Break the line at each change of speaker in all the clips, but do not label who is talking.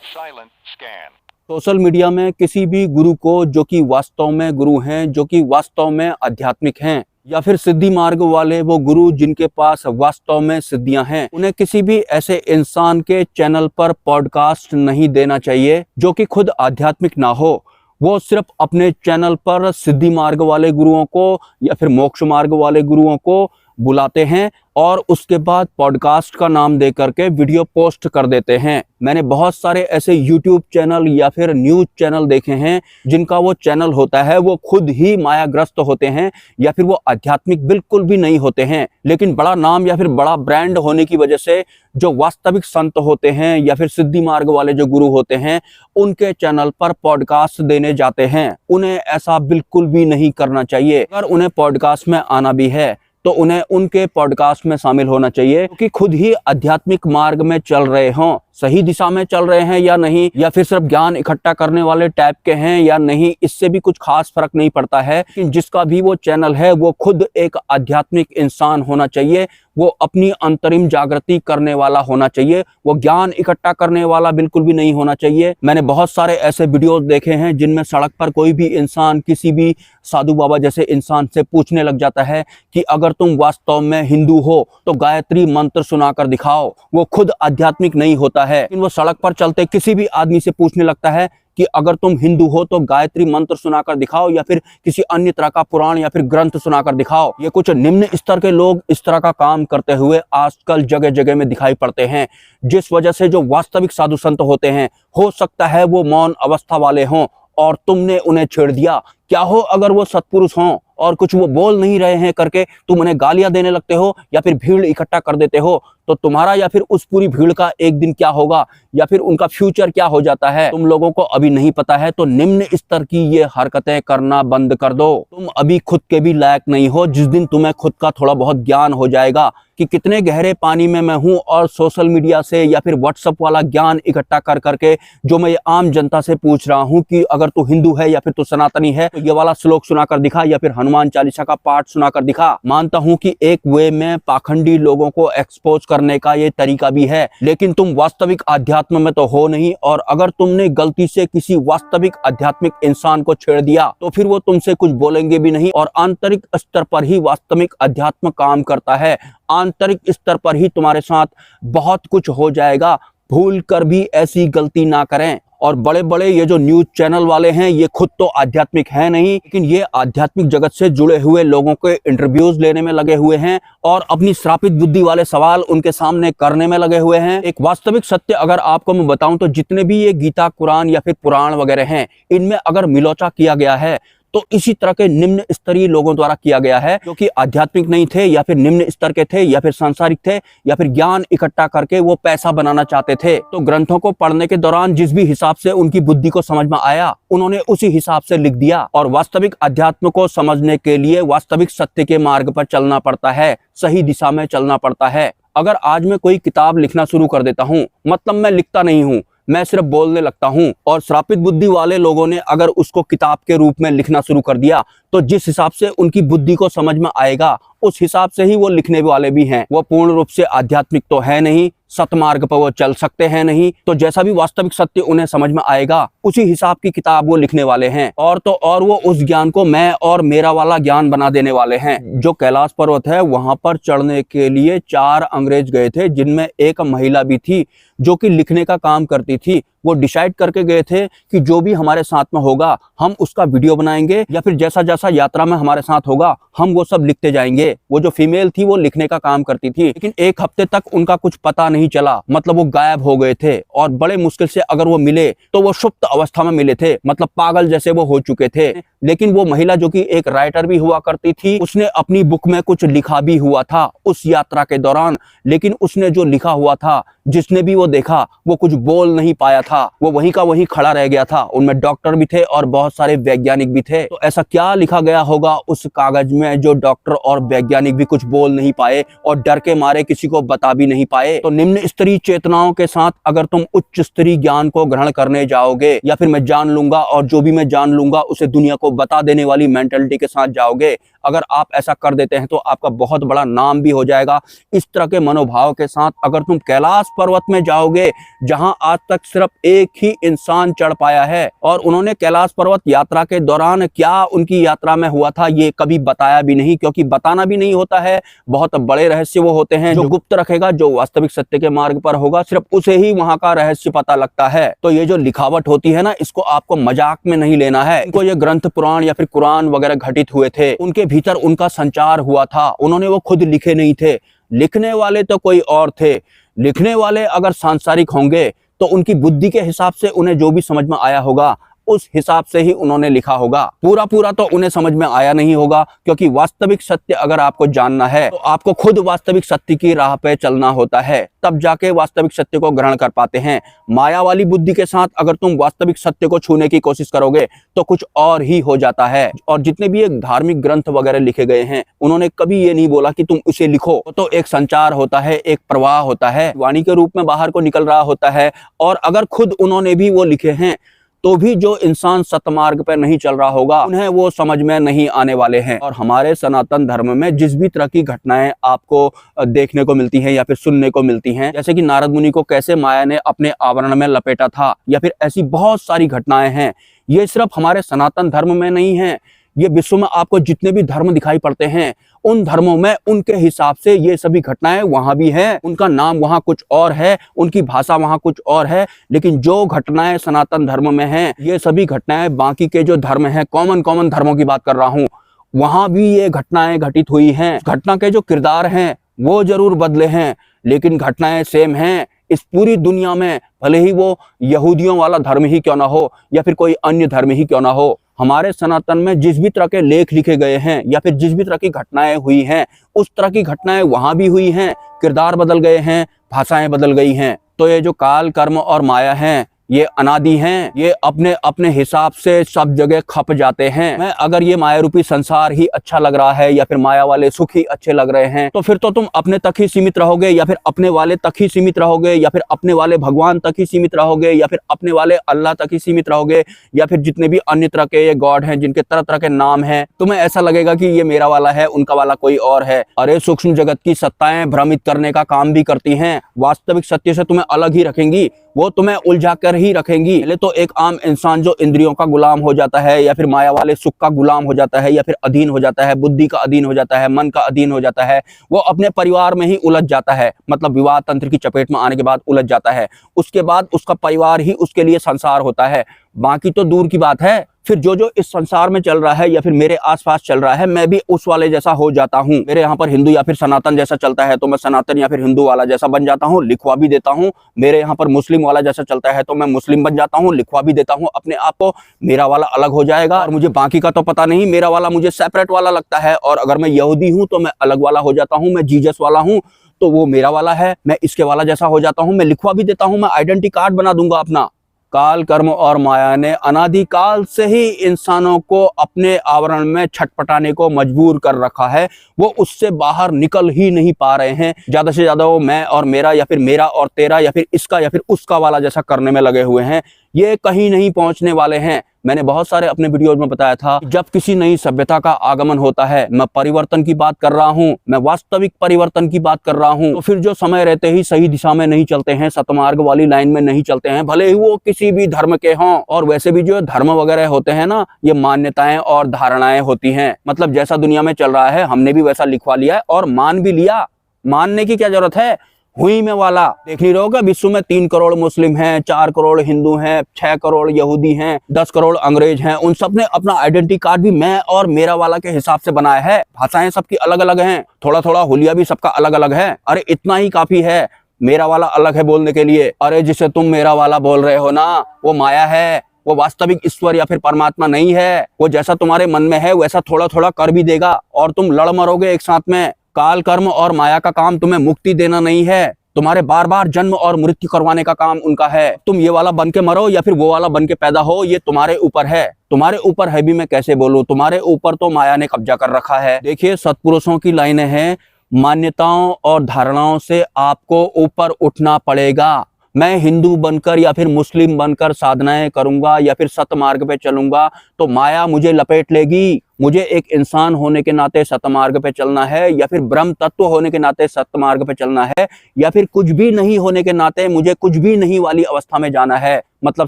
Silent scan.
Social media में किसी भी गुरु को जो कि वास्तव में गुरु हैं, जो कि वास्तव में आध्यात्मिक हैं, या फिर सिद्धि मार्ग वाले वो गुरु जिनके पास वास्तव में सिद्धियां हैं, उन्हें किसी भी ऐसे इंसान के चैनल पर पॉडकास्ट नहीं देना चाहिए जो कि खुद आध्यात्मिक ना हो। वो सिर्फ अपने चैनल पर सिद्धि मार्ग वाले गुरुओं को या फिर मोक्ष मार्ग वाले गुरुओं को बुलाते हैं और उसके बाद पॉडकास्ट का नाम दे करके वीडियो पोस्ट कर देते हैं। मैंने बहुत सारे ऐसे यूट्यूब चैनल या फिर न्यूज चैनल देखे हैं जिनका वो चैनल होता है वो खुद ही मायाग्रस्त होते हैं या फिर वो आध्यात्मिक बिल्कुल भी नहीं होते हैं, लेकिन बड़ा नाम या फिर बड़ा ब्रांड होने की वजह से जो वास्तविक संत होते हैं या फिर सिद्धि मार्ग वाले जो गुरु होते हैं उनके चैनल पर पॉडकास्ट देने जाते हैं। उन्हें ऐसा बिल्कुल भी नहीं करना चाहिए। अगर उन्हें पॉडकास्ट में आना भी है तो उन्हें उनके पॉडकास्ट में शामिल होना चाहिए क्योंकि खुद ही आध्यात्मिक मार्ग में चल रहे हों, सही दिशा में चल रहे हैं या नहीं, या फिर सिर्फ ज्ञान इकट्ठा करने वाले टाइप के हैं या नहीं, इससे भी कुछ खास फर्क नहीं पड़ता है। लेकिन जिसका भी वो चैनल है वो खुद एक आध्यात्मिक इंसान होना चाहिए, वो अपनी अंतरिम जागृति करने वाला होना चाहिए, वो ज्ञान इकट्ठा करने वाला बिल्कुल भी नहीं होना चाहिए। मैंने बहुत सारे ऐसे वीडियोस देखे हैं जिनमें सड़क पर कोई भी इंसान किसी भी साधु बाबा जैसे इंसान से पूछने लग जाता है कि अगर तुम वास्तव में हिंदू हो तो गायत्री मंत्र सुनाकर दिखाओ। वो खुद आध्यात्मिक नहीं होता है, लेकिन वो सड़क पर चलते किसी भी आदमी से पूछने लगता है कि अगर तुम हिंदू हो तो गायत्री मंत्र सुनाकर दिखाओ या फिर किसी अन्य तरह का पुराण या फिर ग्रंथ सुनाकर दिखाओ। ये कुछ निम्न स्तर के लोग इस तरह का काम करते हुए आजकल जगह जगह में दिखाई पड़ते हैं, जिस वजह से जो वास्तविक साधु संत होते हैं हो सकता है वो मौन अवस्था वाले हों और तुमने उन्हें छेड़ दिया। क्या हो अगर वो सत्पुरुष हों और कुछ वो बोल नहीं रहे हैं करके तुम उन्हें गालियां देने लगते हो या फिर भीड़ इकट्ठा कर देते हो, तो तुम्हारा या फिर उस पूरी भीड़ का एक दिन क्या होगा या फिर उनका फ्यूचर क्या हो जाता है तुम लोगों को अभी नहीं पता है। तो निम्न स्तर की ये हरकतें करना बंद कर दो। तुम अभी खुद के भी लायक नहीं हो। जिस दिन तुम्हें खुद का थोड़ा बहुत ज्ञान हो जाएगा कि कितने गहरे पानी में मैं हूं और सोशल मीडिया से या फिर व्हाट्सएप वाला ज्ञान इकट्ठा कर करके जो मैं ये आम जनता से पूछ रहा हूं कि अगर तू हिंदू है या फिर तू सनातनी है तो ये वाला श्लोक सुनाकर दिखा या फिर हनुमान चालीसा का पाठ सुनाकर दिखा। मानता हूं कि एक वे में पाखंडी लोगों को एक्सपोज करने का ये तरीका भी है, लेकिन तुम वास्तविक आध्यात्म में तो हो नहीं। और अगर तुमने गलती से किसी वास्तविक आध्यात्मिक इंसान को छेड़ दिया तो फिर वो तुमसे कुछ बोलेंगे भी नहीं। और आंतरिक स्तर पर ही वास्तविक अध्यात्म काम करता है, आंतरिक स्तर पर ही तुम्हारे साथ बहुत कुछ हो जाएगा। भूल कर भी ऐसी गलती ना करें। और बड़े बड़े ये जो न्यूज चैनल वाले हैं ये खुद तो आध्यात्मिक है नहीं, लेकिन ये आध्यात्मिक जगत से जुड़े हुए लोगों के इंटरव्यूज लेने में लगे हुए हैं और अपनी श्रापित बुद्धि वाले सवाल उनके सामने करने में लगे हुए हैं। एक वास्तविक सत्य अगर आपको मैं बताऊं तो जितने भी ये गीता, कुरान या फिर पुराण वगैरह हैं इनमें अगर मिलोचा किया गया है तो इसी तरह के निम्न स्तरीय लोगों द्वारा किया गया है जो कि आध्यात्मिक नहीं थे या फिर निम्न स्तर के थे या फिर सांसारिक थे या फिर ज्ञान इकट्ठा करके वो पैसा बनाना चाहते थे। तो ग्रंथों को पढ़ने के दौरान जिस भी हिसाब से उनकी बुद्धि को समझ में आया उन्होंने उसी हिसाब से लिख दिया। और वास्तविक अध्यात्म को समझने के लिए वास्तविक सत्य के मार्ग पर चलना पड़ता है, सही दिशा में चलना पड़ता है। अगर आज मैं कोई किताब लिखना शुरू कर देता हूँ, मतलब मैं लिखता नहीं हूँ, मैं सिर्फ बोलने लगता हूं, और श्रापित बुद्धि वाले लोगों ने अगर उसको किताब के रूप में लिखना शुरू कर दिया तो जिस हिसाब से उनकी बुद्धि को समझ में आएगा उस हिसाब से ही वो लिखने वाले भी हैं। वो पूर्ण रूप से आध्यात्मिक तो है नहीं, सतमार्ग पर वो चल सकते हैं नहीं, तो जैसा भी वास्तविक सत्य उन्हें समझ में आएगा उसी हिसाब की किताब वो लिखने वाले हैं। और तो और वो उस ज्ञान को मैं और मेरा वाला ज्ञान बना देने वाले हैं। जो कैलाश पर्वत है वहां पर चढ़ने के लिए 4 अंग्रेज गए थे जिनमें एक महिला भी थी जो कि लिखने का काम करती थी। वो डिसाइड करके गए थे कि जो भी हमारे साथ में होगा हम उसका वीडियो बनाएंगे या फिर जैसा जैसा यात्रा में हमारे साथ होगा हम वो सब लिखते जाएंगे। वो जो फीमेल थी वो लिखने का काम करती थी, लेकिन 1 हफ्ते तक उनका कुछ पता नहीं चला, मतलब वो गायब हो गए थे। और बड़े मुश्किल से अगर वो मिले तो वो सुप्त अवस्था में मिले थे, मतलब पागल जैसे वो हो चुके थे। लेकिन वो महिला जो कि एक राइटर भी हुआ करती थी उसने अपनी बुक में कुछ लिखा भी हुआ था उस यात्रा के दौरान, लेकिन उसने जो लिखा हुआ था जिसने भी वो देखा वो कुछ बोल नहीं पाया था, वो वहीं का वहीं खड़ा रह गया था। उनमें डॉक्टर भी थे और बहुत सारे वैज्ञानिक भी थे। तो ऐसा क्या लिखा गया होगा उस कागज में जो डॉक्टर और वैज्ञानिक भी कुछ बोल नहीं पाए और डर के मारे किसी को बता भी नहीं पाए। तो निम्न स्तरीय चेतनाओं के साथ अगर तुम उच्च स्तरीय ज्ञान को ग्रहण करने जाओगे या फिर मैं जान लूंगा और जो भी मैं जान लूंगा उसे दुनिया को बता देने वाली मेंटालिटी के साथ जाओगे, अगर आप ऐसा कर देते हैं तो आपका बहुत बड़ा नाम भी हो जाएगा। इस तरह के मनोभाव के साथ अगर तुम कैलाश पर्वत में जाओगे जहां आज तक सिर्फ एक ही इंसान चढ़ पाया है। और उन्होंने कैलाश पर्वत यात्रा के दौरान क्या उनकी यात्रा में हुआ था ये कभी बताया भी नहीं, क्योंकि बताना भी नहीं होता है। बहुत बड़े रहस्य वो होते हैं जो गुप्त रखेगा, जो वास्तविक सत्य के मार्ग पर होगा, सिर्फ उसे ही वहां का रहस्य पता लगता है। तो ये जो लिखावट होती है ना, इसको आपको मजाक में नहीं लेना है। इनको ये ग्रंथ पुराण या फिर कुरान वगैरह घटित हुए थे, उनके भीतर उनका संचार हुआ था, उन्होंने वो खुद लिखे नहीं थे। लिखने वाले तो कोई और थे। लिखने वाले अगर सांसारिक होंगे तो उनकी बुद्धि के हिसाब से उन्हें जो भी समझ में आया होगा उस हिसाब से ही उन्होंने लिखा होगा। पूरा पूरा तो उन्हें समझ में आया नहीं होगा, क्योंकि वास्तविक सत्य अगर आपको जानना है तो आपको खुद वास्तविक सत्य की राह पे चलना होता है, तब जाके वास्तविक सत्य को ग्रहण कर पाते हैं। माया वाली बुद्धि के साथ अगर तुम वास्तविक सत्य को छूने की कोशिश करोगे तो कुछ और ही हो जाता है। और जितने भी एक धार्मिक ग्रंथ वगैरह लिखे गए हैं, उन्होंने कभी ये नहीं बोला कि तुम उसे लिखो। तो एक संचार होता है, एक प्रवाह होता है, वाणी के रूप में बाहर को निकल रहा होता है। और अगर खुद उन्होंने भी वो लिखे हैं तो भी जो इंसान सतमार्ग पर नहीं चल रहा होगा उन्हें वो समझ में नहीं आने वाले हैं। और हमारे सनातन धर्म में जिस भी तरह की घटनाएं आपको देखने को मिलती हैं या फिर सुनने को मिलती हैं, जैसे कि नारद मुनि को कैसे माया ने अपने आवरण में लपेटा था, या फिर ऐसी बहुत सारी घटनाएं हैं, ये सिर्फ हमारे सनातन धर्म में नहीं है। ये विश्व में आपको जितने भी धर्म दिखाई पड़ते हैं, उन धर्मों में उनके हिसाब से ये सभी घटनाएं वहां भी हैं। उनका नाम वहां कुछ और है, उनकी भाषा वहां कुछ और है, लेकिन जो घटनाएं सनातन धर्म में हैं, ये सभी घटनाएं बाकी के जो धर्म हैं, कॉमन धर्मों की बात कर रहा हूं, वहां भी ये घटनाएं घटित हुई हैं। घटना के जो किरदार हैं वो जरूर बदले हैं, लेकिन घटनाएं सेम हैं इस पूरी दुनिया में, भले ही वो यहूदियों वाला धर्म ही क्यों ना हो या फिर कोई अन्य धर्म ही क्यों ना हो। हमारे सनातन में जिस भी तरह के लेख लिखे गए हैं या फिर जिस भी तरह की घटनाएं हुई हैं, उस तरह की घटनाएं वहां भी हुई हैं। किरदार बदल गए हैं, भाषाएं बदल गई हैं। तो ये जो काल, कर्म और माया हैं, ये अनादि हैं, ये अपने अपने हिसाब से सब जगह खप जाते हैं। मैं अगर ये माया रूपी संसार ही अच्छा लग रहा है या फिर माया वाले सुख ही अच्छे लग रहे हैं, तो फिर तो तुम अपने तक ही सीमित रहोगे, या फिर अपने वाले तक ही सीमित रहोगे, या फिर अपने वाले भगवान तक ही सीमित रहोगे, या फिर अपने वाले अल्लाह तक ही सीमित रहोगे, या फिर जितने भी अन्य तरह के ये गॉड हैं जिनके तरह तरह के नाम हैं, तुम्हें ऐसा लगेगा कि ये मेरा वाला है, उनका वाला कोई और है। अरे सूक्ष्म जगत की सत्ताएं भ्रमित करने का काम भी करती हैं, वास्तविक सत्य से तुम्हें अलग ही रखेंगी, वो तुम्हें उलझा कर ही रखेंगी। पहले तो एक आम इंसान जो इंद्रियों का गुलाम हो जाता है या फिर माया वाले सुख का गुलाम हो जाता है या फिर अधीन हो जाता है, बुद्धि का अधीन हो जाता है, मन का अधीन हो जाता है, वो अपने परिवार में ही उलझ जाता है। मतलब विवाह तंत्र की चपेट में आने के बाद उलझ जाता है। उसके बाद उसका परिवार ही उसके लिए संसार होता है, बाकी तो दूर की बात है। फिर जो जो इस संसार में चल रहा है या फिर मेरे आसपास चल रहा है, मैं भी उस वाले जैसा हो जाता हूँ। मेरे यहाँ पर हिंदू या फिर सनातन जैसा चलता है तो मैं सनातन या फिर हिंदू वाला जैसा बन जाता हूँ, लिखवा भी देता हूँ। मेरे यहाँ पर मुस्लिम वाला जैसा चलता है तो मैं मुस्लिम बन जाता हूँ, लिखवा भी देता हूँ अपने आप को। मेरा वाला अलग हो जाएगा और मुझे बाकी का तो पता नहीं, मेरा वाला मुझे सेपरेट वाला लगता है। और अगर मैं यहूदी हूँ तो मैं अलग वाला हो जाता हूँ, मैं जीसस वाला हूँ तो वो मेरा वाला है, मैं इसके वाला जैसा हो जाता हूँ, मैं लिखवा भी देता हूँ, मैं आइडेंटिटी कार्ड बना दूंगा अपना। काल, कर्म और माया ने अनादिकाल से ही इंसानों को अपने आवरण में छटपटाने को मजबूर कर रखा है। वो उससे बाहर निकल ही नहीं पा रहे हैं। ज्यादा से ज्यादा वो मैं और मेरा या फिर मेरा और तेरा या फिर इसका या फिर उसका वाला जैसा करने में लगे हुए हैं। ये कहीं नहीं पहुंचने वाले हैं। मैंने बहुत सारे अपने वीडियोज में बताया था, जब किसी नई सभ्यता का आगमन होता है, मैं परिवर्तन की बात कर रहा हूँ, मैं वास्तविक परिवर्तन की बात कर रहा हूँ, तो फिर जो समय रहते ही सही दिशा में नहीं चलते हैं, सतमार्ग वाली लाइन में नहीं चलते हैं, भले ही वो किसी भी धर्म के हों। और वैसे भी जो धर्म वगैरह होते हैं ना, ये मान्यताएं और धारणाएं होती हैं। मतलब जैसा दुनिया में चल रहा है हमने भी वैसा लिखवा लिया है और मान भी लिया। मानने की क्या जरूरत है? हुई में वाला देख नहीं रहोगे, विश्व में 3 करोड़ मुस्लिम हैं, 4 करोड़ हिंदू हैं, 6 करोड़ यहूदी हैं, 10 करोड़ अंग्रेज हैं। उन सब ने अपना आइडेंटिटी कार्ड भी मैं और मेरा वाला के हिसाब से बनाया है। भाषाएं सबकी अलग अलग हैं, थोड़ा थोड़ा हुलिया भी सबका अलग अलग है। अरे इतना ही काफी है, मेरा वाला अलग है बोलने के लिए। अरे जिसे तुम मेरा वाला बोल रहे हो ना, वो माया है, वो वास्तविक ईश्वर या फिर परमात्मा नहीं है। वो जैसा तुम्हारे मन में है वैसा थोड़ा थोड़ा कर भी देगा और तुम लड़ मरोगे एक साथ में। काल, कर्म और माया का काम तुम्हें मुक्ति देना नहीं है, तुम्हारे बार बार जन्म और मृत्यु करवाने का काम उनका है। तुम ये वाला बन के मरो या फिर वो वाला बन के पैदा हो, ये तुम्हारे ऊपर है। तुम्हारे ऊपर है भी मैं कैसे बोलूं, तुम्हारे ऊपर तो माया ने कब्जा कर रखा है। देखिए सत्पुरुषों की लाइनें हैं, मान्यताओं और धारणाओं से आपको ऊपर उठना पड़ेगा। मैं हिंदू बनकर या फिर मुस्लिम बनकर साधनाएं करूंगा या फिर सतमार्ग पे चलूंगा तो माया मुझे लपेट लेगी, मुझे एक इंसान होने के नाते सतमार्ग पे चलना है, या फिर ब्रह्म तत्व होने के नाते सतमार्ग पे चलना है, या फिर कुछ भी नहीं होने के नाते मुझे कुछ भी नहीं वाली अवस्था में जाना है, मतलब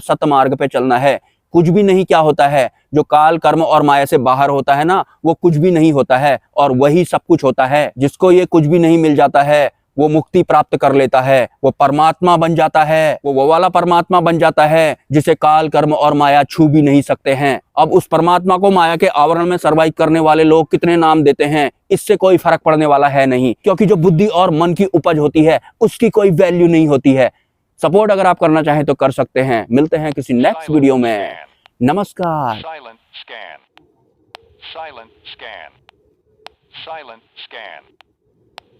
सतमार्ग पे चलना है। कुछ भी नहीं क्या होता है? जो काल कर्म और माया से बाहर होता है ना, वो कुछ भी नहीं होता है, और वही सब कुछ होता है। जिसको ये कुछ भी नहीं मिल जाता है वो मुक्ति प्राप्त कर लेता है, वो परमात्मा बन जाता है, वो वाला परमात्मा बन जाता है जिसे काल कर्म और माया छू भी नहीं सकते हैं। अब उस परमात्मा को माया के आवरण में सर्वाइव करने वाले लोग कितने नाम देते हैं, इससे कोई फर्क पड़ने वाला है नहीं, क्योंकि जो बुद्धि और मन की उपज होती है उसकी कोई वैल्यू नहीं होती है। सपोर्ट अगर आप करना चाहें तो कर सकते हैं। मिलते हैं किसी नेक्स्ट वीडियो में। नमस्कार।
Silent scan. Silent scan.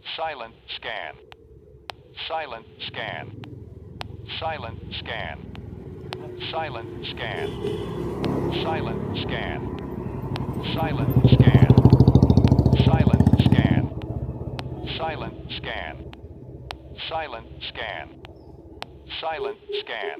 Silent scan. Silent scan. Silent scan. Silent scan. Silent scan. Silent scan. Silent scan. Silent scan.